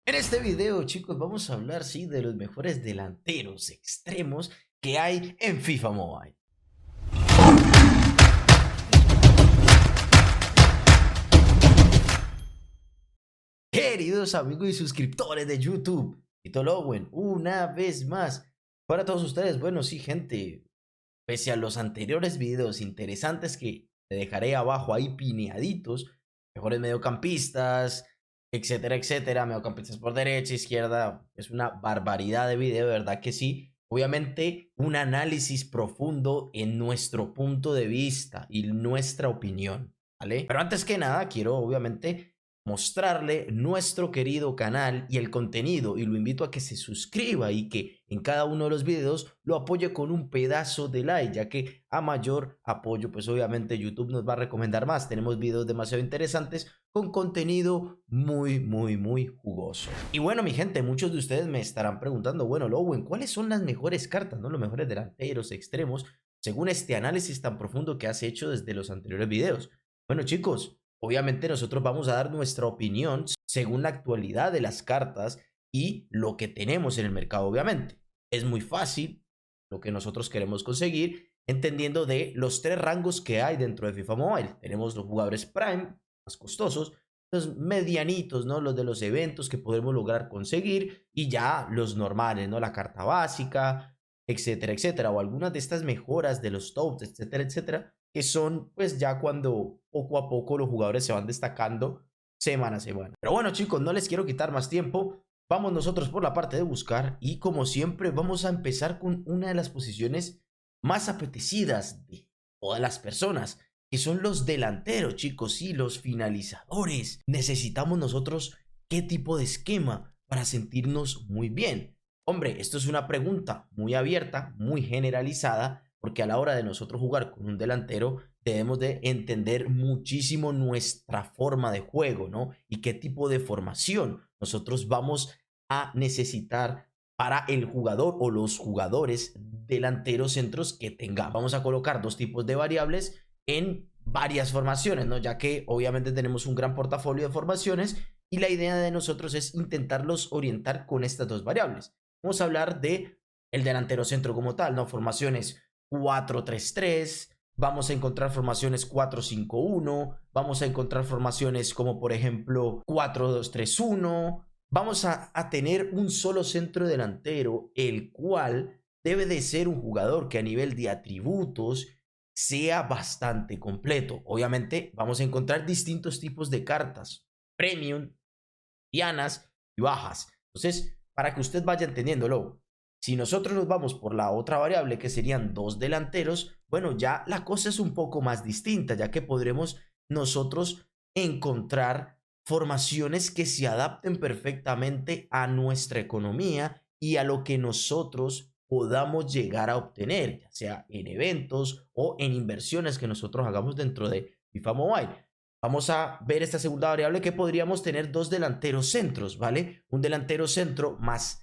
En este video, chicos, vamos a hablar, sí, de los mejores delanteros extremos que hay en FIFA Mobile. Queridos amigos y suscriptores de YouTube, Tito Lowen, una vez más, para todos ustedes, bueno, sí, gente, pese a los anteriores videos interesantes que te dejaré abajo ahí pineaditos, mejores mediocampistas, etcétera, etcétera, mediocampistas por derecha, izquierda, es una barbaridad de video, de verdad que sí. Obviamente, un análisis profundo en nuestro punto de vista y nuestra opinión, ¿vale? Pero antes que nada, quiero obviamente mostrarle nuestro querido canal y el contenido, y lo invito a que se suscriba y que en cada uno de los videos lo apoye con un pedazo de like, ya que a mayor apoyo pues obviamente YouTube nos va a recomendar más. Tenemos videos demasiado interesantes con contenido muy jugoso. Y bueno, mi gente, muchos de ustedes me estarán preguntando, bueno, Lowen, ¿cuáles son las mejores cartas, no? Los mejores delanteros, extremos, según este análisis tan profundo que has hecho desde los anteriores videos. Bueno, chicos, obviamente nosotros vamos a dar nuestra opinión según la actualidad de las cartas y lo que tenemos en el mercado, obviamente. Es muy fácil lo que nosotros queremos conseguir, entendiendo de los tres rangos que hay dentro de FIFA Mobile. Tenemos los jugadores Prime, más costosos, los medianitos, ¿no? Los de los eventos que podemos lograr conseguir, y ya los normales, ¿no? La carta básica, etcétera, etcétera, o algunas de estas mejoras de los tops, etcétera, etcétera, que son pues ya cuando poco a poco los jugadores se van destacando semana a semana. Pero bueno, chicos, no les quiero quitar más tiempo. Vamos nosotros por la parte de buscar, y como siempre vamos a empezar con una de las posiciones más apetecidas de todas las personas, que son los delanteros, chicos, y los finalizadores. Necesitamos nosotros qué tipo de esquema para sentirnos muy bien. Hombre, esto es una pregunta muy abierta, muy generalizada, porque a la hora de nosotros jugar con un delantero debemos de entender muchísimo nuestra forma de juego, ¿no? Y qué tipo de formación nosotros vamos a necesitar para el jugador o los jugadores delanteros centros que tengamos. Vamos a colocar dos tipos de variables en varias formaciones, ¿no? Ya que obviamente tenemos un gran portafolio de formaciones y la idea de nosotros es intentarlos orientar con estas dos variables. Vamos a hablar de el delantero centro como tal, ¿no? Formaciones 4-3-3, vamos a encontrar formaciones 4-5-1, vamos a encontrar formaciones como por ejemplo 4-2-3-1. Vamos a tener un solo centro delantero, el cual debe de ser un jugador que a nivel de atributos sea bastante completo. Obviamente vamos a encontrar distintos tipos de cartas, premium, dianas y bajas. Entonces, para que usted vaya entendiéndolo, si nosotros nos vamos por la otra variable, que serían dos delanteros, bueno, ya la cosa es un poco más distinta, ya que podremos nosotros encontrar formaciones que se adapten perfectamente a nuestra economía y a lo que nosotros podamos llegar a obtener, ya sea en eventos o en inversiones que nosotros hagamos dentro de FIFA Mobile. Vamos a ver esta segunda variable, que podríamos tener dos delanteros centros, ¿vale? Un delantero centro más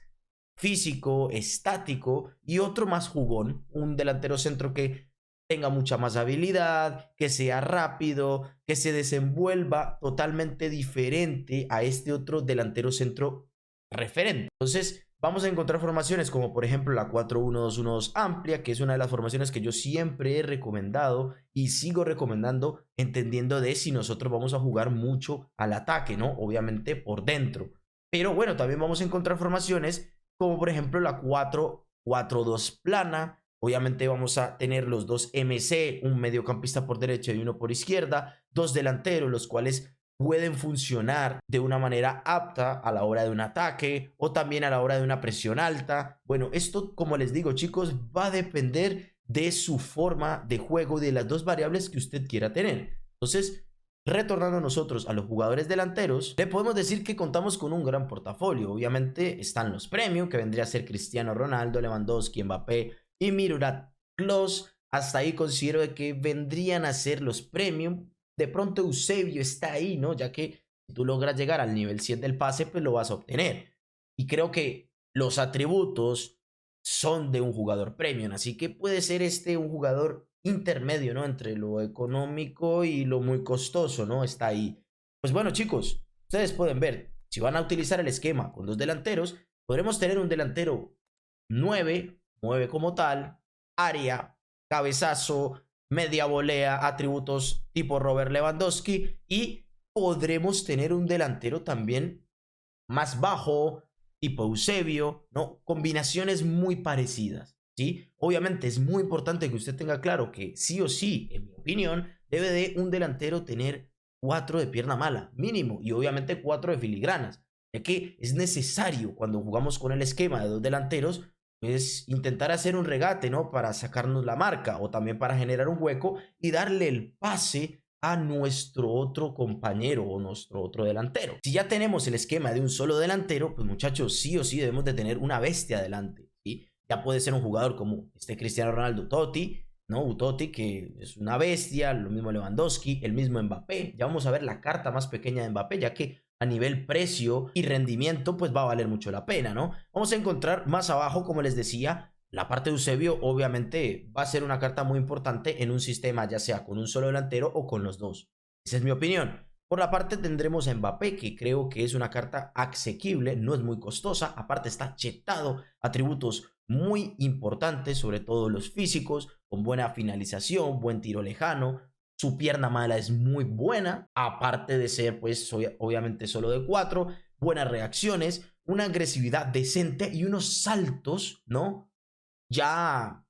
físico, estático, y otro más jugón, un delantero centro que tenga mucha más habilidad, que sea rápido, que se desenvuelva totalmente diferente a este otro delantero centro referente. Entonces, vamos a encontrar formaciones como por ejemplo la 4-1-2-1-2 amplia, que es una de las formaciones que yo siempre he recomendado y sigo recomendando, entendiendo de si nosotros vamos a jugar mucho al ataque, ¿no? Obviamente por dentro. Pero bueno, también vamos a encontrar formaciones como por ejemplo la 4-4-2 plana. Obviamente vamos a tener los dos MC, un mediocampista por derecha y uno por izquierda, dos delanteros, los cuales pueden funcionar de una manera apta a la hora de un ataque o también a la hora de una presión alta. Bueno, esto, como les digo, chicos, va a depender de su forma de juego, de las dos variables que usted quiera tener. Entonces, retornando nosotros a los jugadores delanteros, le podemos decir que contamos con un gran portafolio. Obviamente están los premium, que vendría a ser Cristiano Ronaldo, Lewandowski, Mbappé y Miroslav Klose. Hasta ahí considero que vendrían a ser los premium. De pronto Eusebio está ahí, ¿no? Ya que si tú logras llegar al nivel 100 del pase, pues lo vas a obtener. Y creo que los atributos son de un jugador premium, así que puede ser este un jugador intermedio, ¿no? Entre lo económico y lo muy costoso, ¿no? Está ahí. Pues bueno, chicos, ustedes pueden ver, Si van a utilizar el esquema con dos delanteros, podremos tener un delantero 9, 9 como tal, área, cabezazo, media volea, atributos tipo Robert Lewandowski, y podremos tener un delantero también más bajo, tipo Eusebio, ¿no? Combinaciones muy parecidas, ¿sí? Obviamente es muy importante que usted tenga claro que sí o sí, en mi opinión, debe de un delantero tener 4 de pierna mala, mínimo, y obviamente 4 de filigranas, ya que es necesario cuando jugamos con el esquema de dos delanteros, pues intentar hacer un regate, ¿no? Para sacarnos la marca o también para generar un hueco y darle el pase a nuestro otro compañero o nuestro otro delantero. Si ya tenemos el esquema de un solo delantero, pues muchachos, sí o sí debemos de tener una bestia adelante, ¿sí? Ya puede ser un jugador como este Cristiano Ronaldo Totti, ¿no? Utotti, que es una bestia, lo mismo Lewandowski, el mismo Mbappé. Ya vamos a ver la carta más pequeña de Mbappé, ya que a nivel precio y rendimiento, pues va a valer mucho la pena, ¿no? Vamos a encontrar más abajo, como les decía, la parte de Eusebio. Obviamente va a ser una carta muy importante en un sistema, ya sea con un solo delantero o con los dos. Esa es mi opinión. Por la parte tendremos a Mbappé, que creo que es una carta asequible, no es muy costosa, aparte está chetado, atributos muy importantes, sobre todo los físicos, con buena finalización, buen tiro lejano, su pierna mala es muy buena, aparte de ser pues obviamente solo de 4, buenas reacciones, una agresividad decente y unos saltos, ¿no? Ya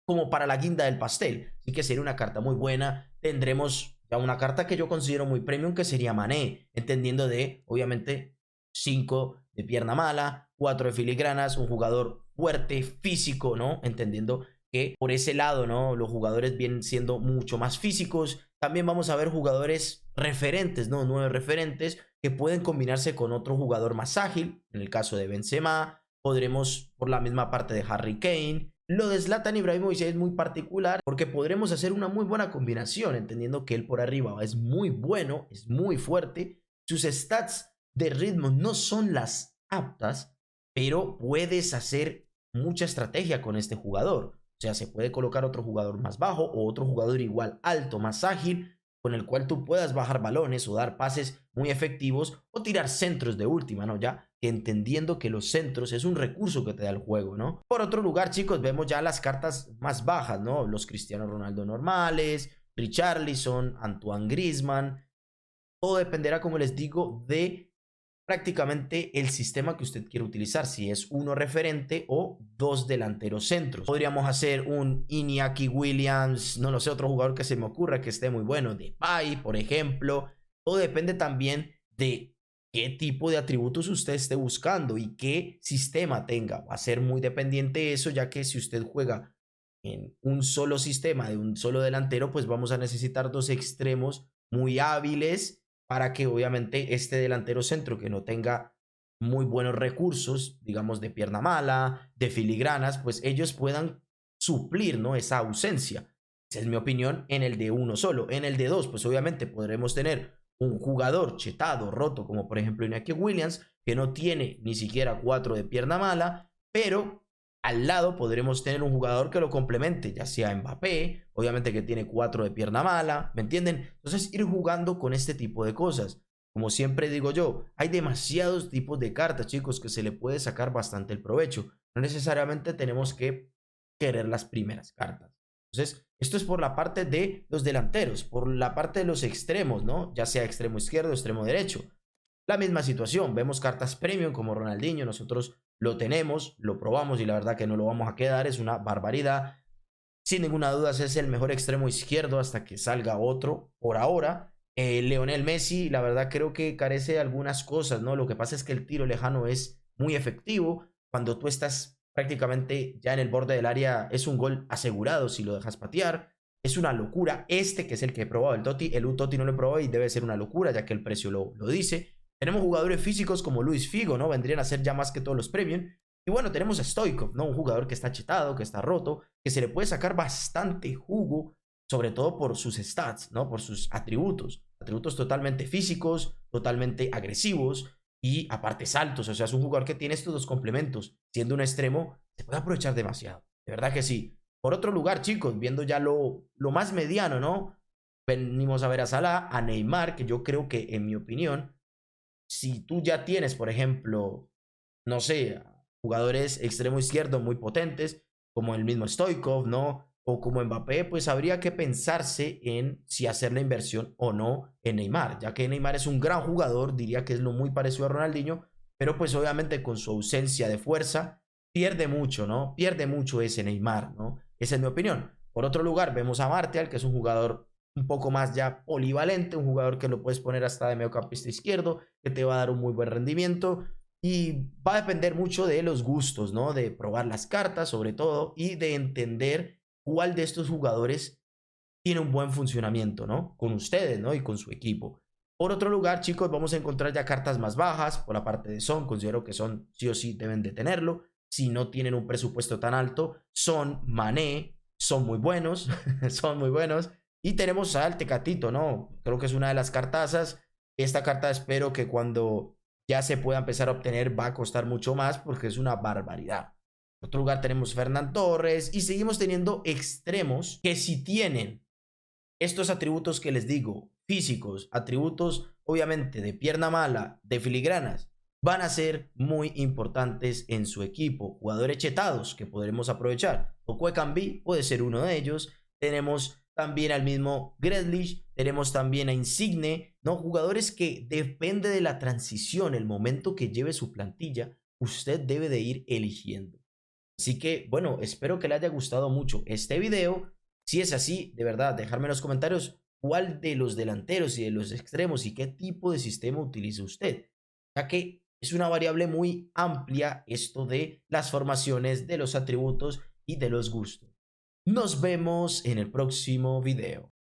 como para la guinda del pastel. Así que sería una carta muy buena. Tendremos ya una carta que yo considero muy premium, que sería Mané, entendiendo de, obviamente, 5 de pierna mala, 4 de filigranas, un jugador fuerte, físico, ¿no? Entendiendo que por ese lado, ¿no? Los jugadores vienen siendo mucho más físicos. También vamos a ver jugadores referentes, ¿no? 9 referentes que pueden combinarse con otro jugador más ágil. En el caso de Benzema, podremos por la misma parte de Harry Kane. Lo de Zlatan Ibrahimovic es muy particular porque podremos hacer una muy buena combinación, entendiendo que él por arriba es muy bueno, es muy fuerte. Sus stats de ritmo no son las aptas, pero puedes hacer mucha estrategia con este jugador. O sea, se puede colocar otro jugador más bajo o otro jugador igual alto, más ágil, con el cual tú puedas bajar balones o dar pases muy efectivos o tirar centros de última, ¿no? Ya entendiendo que los centros es un recurso que te da el juego, ¿no? Por otro lugar, chicos, vemos ya las cartas más bajas, ¿no? Los Cristiano Ronaldo normales, Richarlison, Antoine Griezmann. Todo dependerá, como les digo, de prácticamente el sistema que usted quiere utilizar, si es uno referente o dos delanteros centros. Podríamos hacer un Iñaki Williams, no lo sé, otro jugador que se me ocurra que esté muy bueno, Depay, por ejemplo. Todo depende también de qué tipo de atributos usted esté buscando y qué sistema tenga. Va a ser muy dependiente de eso, ya que si usted juega en un solo sistema de un solo delantero, pues vamos a necesitar dos extremos muy hábiles para que obviamente este delantero centro que no tenga muy buenos recursos, digamos de pierna mala, de filigranas, pues ellos puedan suplir, ¿no? Esa ausencia. Esa es mi opinión en el de uno solo. En el de dos, pues obviamente podremos tener un jugador chetado, roto, como por ejemplo Iñaki Williams, que no tiene ni siquiera 4 de pierna mala, pero al lado podremos tener un jugador que lo complemente, ya sea Mbappé, obviamente que tiene 4 de pierna mala, ¿me entienden? Entonces ir jugando con este tipo de cosas. Como siempre digo yo, hay demasiados tipos de cartas, chicos, que se le puede sacar bastante el provecho. No necesariamente tenemos que querer las primeras cartas. Entonces, esto es por la parte de los delanteros, por la parte de los extremos, ¿no? Ya sea extremo izquierdo o extremo derecho. La misma situación, vemos cartas premium como Ronaldinho, nosotros lo tenemos, lo probamos y la verdad que no lo vamos a quedar, es una barbaridad. Sin ninguna duda es el mejor extremo izquierdo hasta que salga otro por ahora. Lionel Messi, la verdad creo que carece de algunas cosas, ¿no? Lo que pasa es que el tiro lejano es muy efectivo. Cuando tú estás prácticamente ya en el borde del área, es un gol asegurado si lo dejas patear. Es una locura. Este que es el que he probado, el Totti, el Totti no lo he probado y debe ser una locura ya que el precio lo dice. Tenemos jugadores físicos como Luis Figo, ¿no? Vendrían a ser ya más que todos los premium. Y bueno, tenemos a Stoichkov, ¿no? Un jugador que está chetado, que está roto, que se le puede sacar bastante jugo, sobre todo por sus stats, ¿no? Por sus atributos. Atributos totalmente físicos, totalmente agresivos y aparte saltos. O sea, es un jugador que tiene estos dos complementos. Siendo un extremo, se puede aprovechar demasiado. De verdad que sí. Por otro lugar, chicos, viendo ya lo más mediano, ¿no? Venimos a ver a Salah, a Neymar, que yo creo que, en mi opinión, si tú ya tienes, por ejemplo, no sé, jugadores extremo izquierdo muy potentes, como el mismo Stoichkov, ¿no? O como Mbappé, pues habría que pensarse en si hacer la inversión o no en Neymar, ya que Neymar es un gran jugador, diría que es lo muy parecido a Ronaldinho, pero pues obviamente con su ausencia de fuerza pierde mucho, ¿no? Pierde mucho ese Neymar, ¿no? Esa es mi opinión. Por otro lugar, vemos a Martial, que es un jugador un poco más ya polivalente, un jugador que lo puedes poner hasta de mediocampista izquierdo, que te va a dar un muy buen rendimiento y va a depender mucho de los gustos, ¿no? De probar las cartas sobre todo y de entender cuál de estos jugadores tiene un buen funcionamiento, ¿no? Con ustedes, ¿no? Y con su equipo. Por otro lugar, chicos, vamos a encontrar ya cartas más bajas. Por la parte de Son, considero que Son sí o sí deben de tenerlo. Si no tienen un presupuesto tan alto, Son, Mané, son muy buenos, son muy buenos. Y tenemos al Tecatito, ¿no? Creo que es una de las cartazas. Esta carta espero que cuando ya se pueda empezar a obtener va a costar mucho más porque es una barbaridad. En otro lugar tenemos Fernán Torres y seguimos teniendo extremos que si tienen estos atributos que les digo, físicos, atributos obviamente de pierna mala, de filigranas, van a ser muy importantes en su equipo. Jugadores chetados que podremos aprovechar. Toko Ekambi puede ser uno de ellos. Tenemos también al mismo Grealish, tenemos también a Insigne, ¿no? Jugadores que depende de la transición, el momento que lleve su plantilla, usted debe de ir eligiendo. Así que, bueno, espero que le haya gustado mucho este video. Si es así, de verdad, dejarme en los comentarios cuál de los delanteros y de los extremos y qué tipo de sistema utiliza usted, ya que es una variable muy amplia esto de las formaciones, de los atributos y de los gustos. Nos vemos en el próximo video.